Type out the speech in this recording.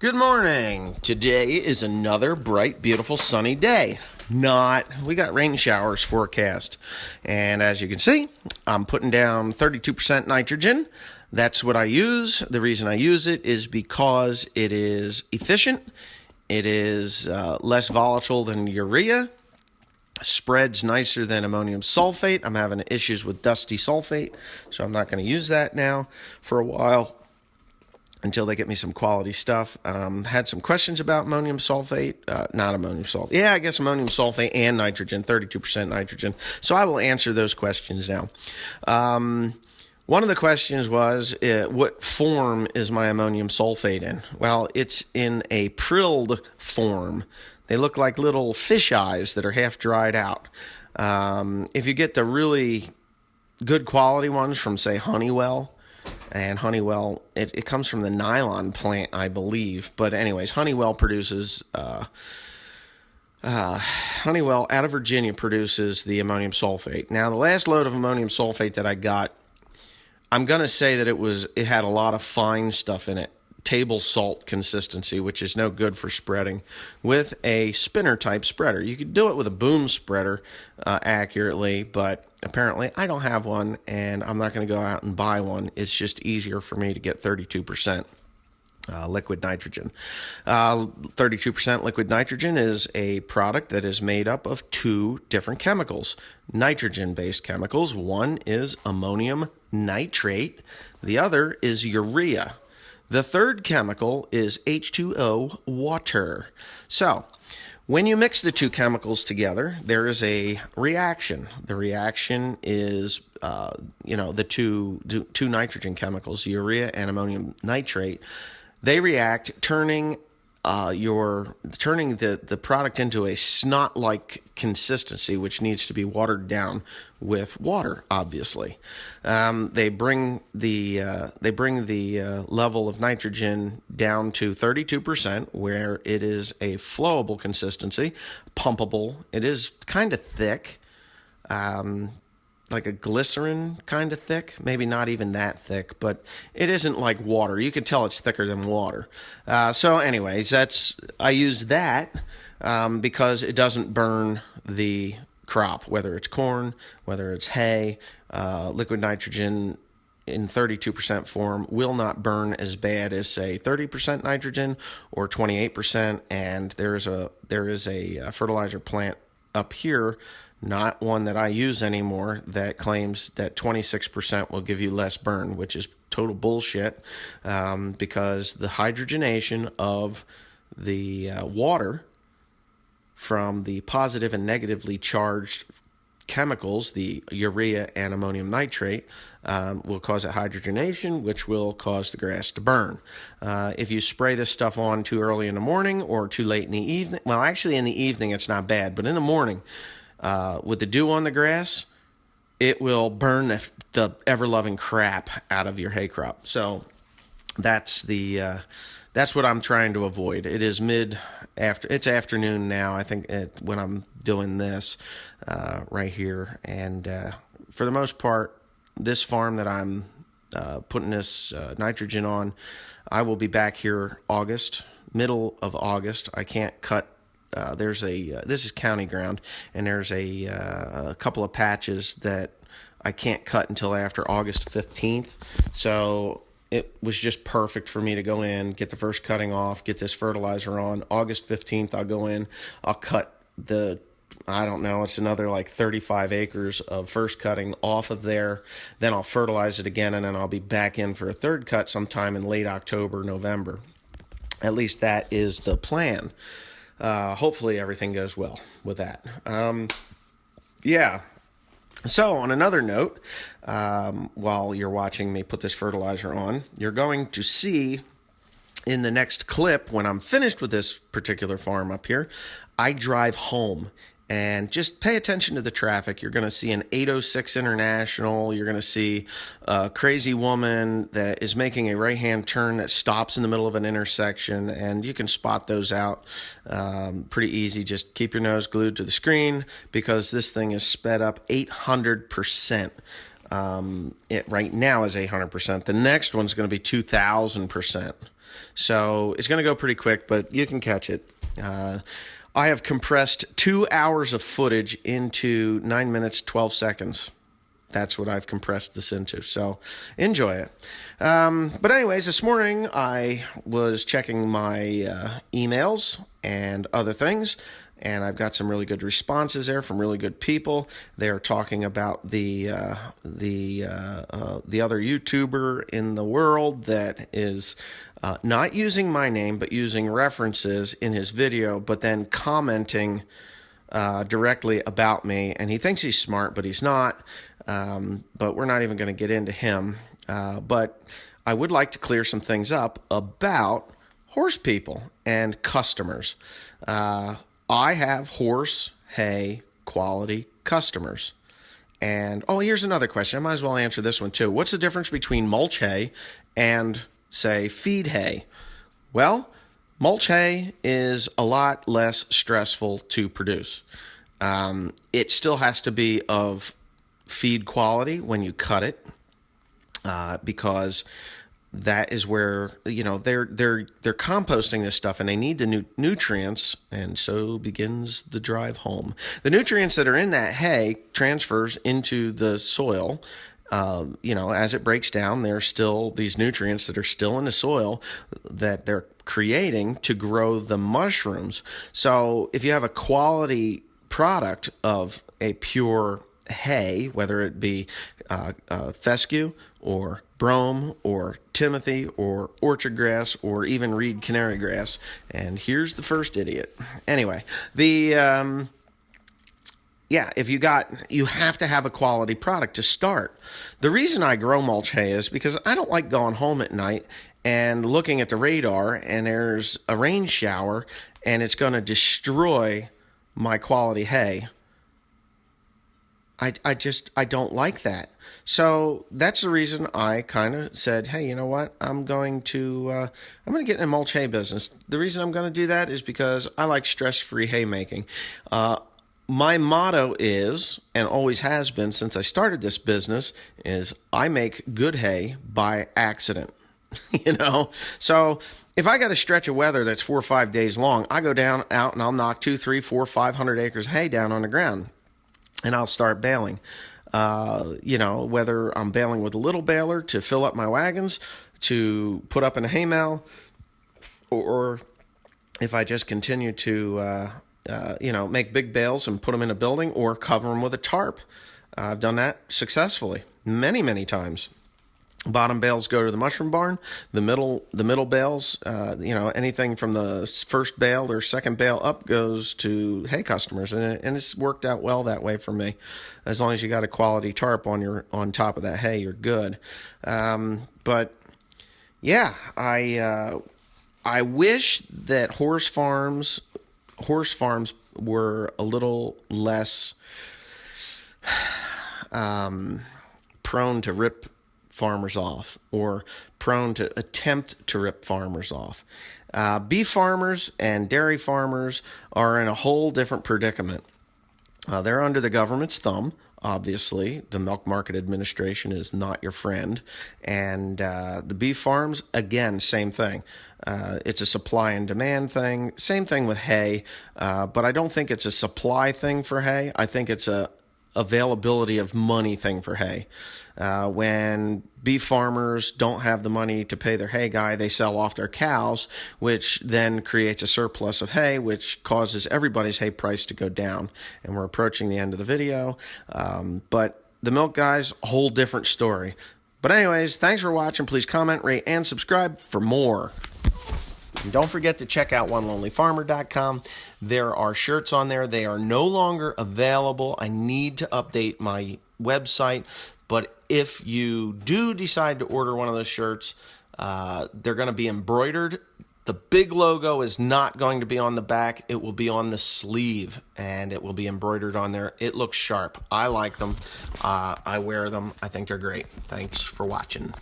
Good morning. Today is another bright, beautiful, sunny day. We got rain showers forecast. And as you can see, I'm putting down 32% nitrogen. That's what I use. The reason I use it is because it is efficient. It is less volatile than urea. Spreads nicer than ammonium sulfate. I'm having issues with dusty sulfate, so I'm not going to use that now for a while until they get me some quality stuff. Had some questions about ammonium sulfate. Not ammonium sulfate. Yeah, I guess ammonium sulfate and nitrogen, 32% nitrogen. So I will answer those questions now. One of the questions was, what form is my ammonium sulfate in? Well, it's in a prilled form. They look like little fish eyes that are half dried out. If you get the really good quality ones from, say, Honeywell, and Honeywell, it comes from the nylon plant, I believe. But anyways, Honeywell out of Virginia produces the ammonium sulfate. Now, the last load of ammonium sulfate that I got, I'm going to say that it had a lot of fine stuff in it. Table salt consistency, which is no good for spreading with a spinner type spreader. You could do it with a boom spreader accurately, but apparently I don't have one, and I'm not going to go out and buy one. It's just easier for me to get 32% liquid nitrogen. 32% liquid nitrogen is a product that is made up of two different chemicals, nitrogen-based chemicals. One is ammonium nitrate. The other is urea. The third chemical is H2O, water. So, when you mix the two chemicals together, there is a reaction. The reaction is, the two nitrogen chemicals, urea and ammonium nitrate. They react, turning the product into a snot-like consistency, which needs to be watered down with water. Obviously, they bring the level of nitrogen down to 32%, where it is a flowable consistency, pumpable. It is kind of thick. Like a glycerin kind of thick, maybe not even that thick, but it isn't like water. You can tell it's thicker than water. So anyways, I use that because it doesn't burn the crop, whether it's corn, whether it's hay. Liquid nitrogen in 32% form will not burn as bad as, say, 30% nitrogen or 28%. And there is a fertilizer plant up here, not one that I use anymore, that claims that 26% will give you less burn, which is total bullshit, because the hydrogenation of the water from the positive and negatively charged chemicals, the urea and ammonium nitrate, will cause a hydrogenation, which will cause the grass to burn. If you spray this stuff on too early in the morning or too late in the evening, well, actually in the evening it's not bad, but in the morning, with the dew on the grass, it will burn the ever-loving crap out of your hay crop. So that's what I'm trying to avoid. It is it's afternoon now, I think, when I'm doing this right here. And for the most part, this farm that I'm putting this nitrogen on, I will be back here middle of August. I can't cut. This is county ground, and there's a couple of patches that I can't cut until after August 15th. So it was just perfect for me to go in, get the first cutting off, get this fertilizer on. August 15th, I'll go in, I'll cut it's another like 35 acres of first cutting off of there. Then I'll fertilize it again, and then I'll be back in for a third cut sometime in late October, November. At least that is the plan. Hopefully everything goes well with that. So on another note, while you're watching me put this fertilizer on, you're going to see in the next clip, when I'm finished with this particular farm up here, I drive home. And just pay attention to the traffic. You're going to see an 806 International. You're going to see a crazy woman that is making a right-hand turn that stops in the middle of an intersection. And you can spot those out pretty easy. Just keep your nose glued to the screen, because this thing is sped up 800%. It right now is 800%. The next one's going to be 2,000%. So it's going to go pretty quick, but you can catch it. I have compressed 2 hours of footage into 9 minutes, 12 seconds. That's what I've compressed this into. So enjoy it. But anyways, this morning I was checking my emails and other things, and I've got some really good responses there from really good people. They are talking about the other YouTuber in the world that is not using my name, but using references in his video, but then commenting directly about me. And he thinks he's smart, but he's not. But we're not even going to get into him. But I would like to clear some things up about horse people and customers. I have horse hay quality customers. And, here's another question. I might as well answer this one too. What's the difference between mulch hay and, say, feed hay? Well, mulch hay is a lot less stressful to produce. It still has to be of feed quality when you cut it, because that is where, they're composting this stuff and they need the nutrients, and so begins the drive home. The nutrients that are in that hay transfers into the soil. As it breaks down, there's still these nutrients that are still in the soil that they're creating to grow the mushrooms. So if you have a quality product of a pure hay, whether it be fescue or brome or timothy or orchard grass or even reed canary grass, and here's the first idiot. Anyway, if you have to have a quality product to start. The reason I grow mulch hay is because I don't like going home at night and looking at the radar and there's a rain shower and it's going to destroy my quality hay. I don't like that. So that's the reason I kind of said, hey, you know what? I'm going to get in the mulch hay business. The reason I'm going to do that is because I like stress-free haymaking. My motto is, and always has been since I started this business, is I make good hay by accident. So if I got a stretch of weather that's 4 or 5 days long, I go out and I'll knock 2, 3, 4, 500 acres of hay down on the ground. And I'll start baling, whether I'm baling with a little baler to fill up my wagons, to put up in a hay mow, or if I just continue to, make big bales and put them in a building or cover them with a tarp. I've done that successfully many, many times. Bottom bales go to the mushroom barn. The middle bales, anything from the first bale or second bale up goes to hay customers, and it's worked out well that way for me. As long as you got a quality tarp on top of that hay, you're good. But yeah, I wish that horse farms were a little less prone to rip farmers off, or prone to attempt to rip farmers off. Beef farmers and dairy farmers are in a whole different predicament. They're under the government's thumb. Obviously, the Milk Market Administration is not your friend. And the beef farms, again, same thing. It's a supply and demand thing. Same thing with hay, but I don't think it's a supply thing for hay. I think it's a availability of money thing for hay. When beef farmers don't have the money to pay their hay guy, they sell off their cows, which then creates a surplus of hay, which causes everybody's hay price to go down. And we're approaching the end of the video. But the milk guys, a whole different story. But anyways, thanks for watching. Please comment, rate, and subscribe for more. And don't forget to check out OneLonelyFarmer.com. There are shirts on there. They are no longer available. I need to update my website. But if you do decide to order one of those shirts, they're going to be embroidered. The big logo is not going to be on the back. It will be on the sleeve, and it will be embroidered on there. It looks sharp. I like them. I wear them. I think they're great. Thanks for watching.